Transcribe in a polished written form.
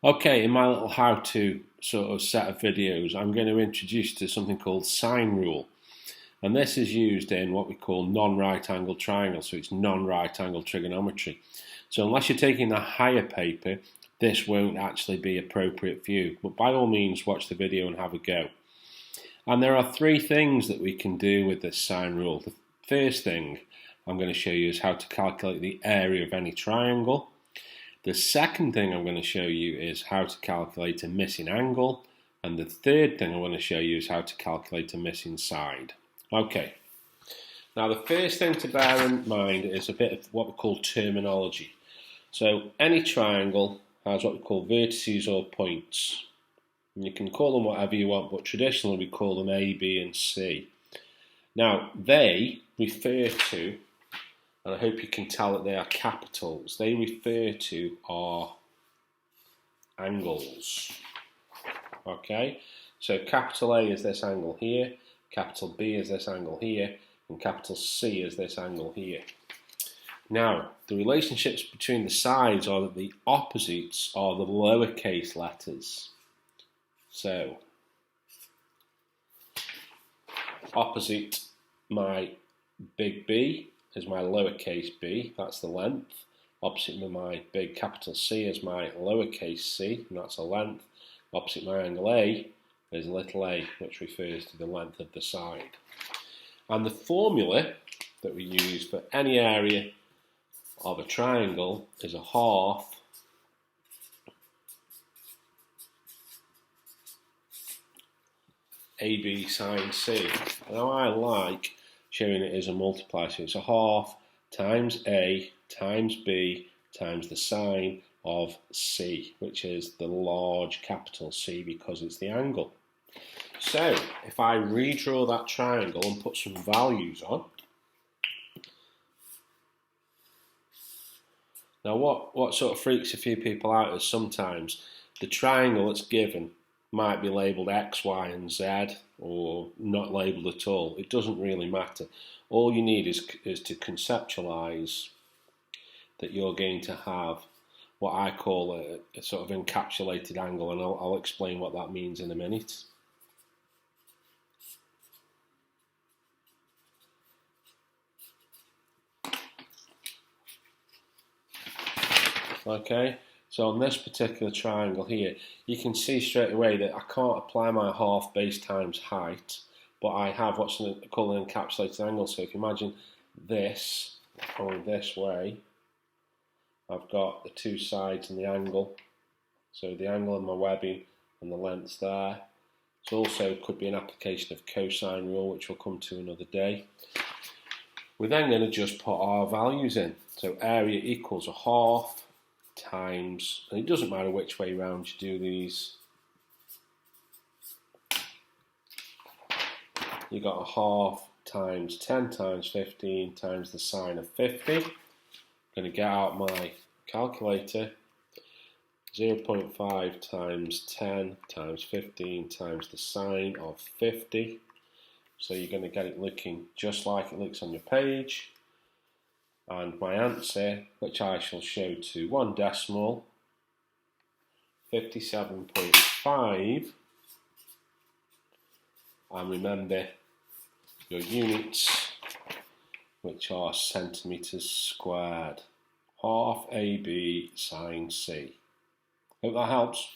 Okay, in my little how-to sort of set of videos, I'm going to introduce you to something called Sine Rule. And this is used in what we call non-right angled triangles, so it's non-right angled trigonometry. So unless you're taking the higher paper, this won't actually be appropriate for you. But by all means, watch the video and have a go. And there are three things that we can do with this Sine Rule. The first thing I'm going to show you is how to calculate the area of any triangle. The second thing I'm going to show you is how to calculate a missing angle. And the third thing I want to show you is how to calculate a missing side. Okay, now the first thing to bear in mind is a bit of what we call terminology. So any triangle has what we call vertices or points. And you can call them whatever you want, but traditionally we call them A, B and C. Now they refer to, and I hope you can tell that they are capitals, they refer to our angles. Okay, so capital A is this angle here, capital B is this angle here, and capital C is this angle here. Now, the relationships between the sides are that the opposites are the lowercase letters. So, opposite my big B is my lowercase b, that's the length. Opposite my big capital C is my lowercase c, and that's a length. Opposite my angle A is little a, which refers to the length of the side. And the formula that we use for any area of a triangle is a half AB sine C. Now I like showing it as a multiplier, so it's a half times A times B times the sine of C, which is the large capital C because it's the angle. So if I redraw that triangle and put some values on, now what sort of freaks a few people out is sometimes the triangle that's given might be labelled X, Y and Z or not labelled at all. It doesn't really matter. All you need is to conceptualise that you're going to have what I call a sort of encapsulated angle, and I'll explain what that means in a minute. Okay, so on this particular triangle here, you can see straight away that I can't apply my half base times height, but I have what's called an encapsulated angle. So if you imagine this going this way, I've got the two sides and the angle. So the angle of my webbing and the length's there. It also could be an application of cosine rule, which we'll come to another day. We're then going to just put our values in. So area equals a half times, and it doesn't matter which way round you do these, you got a half times 10 times 15 times the sine of 50. I'm going to get out my calculator. 0.5 times 10 times 15 times the sine of 50. So you're going to get it looking just like it looks on your page. And my answer, which I shall show to one decimal, 57.5. And remember your units, which are centimetres squared. Half AB sine C. Hope that helps.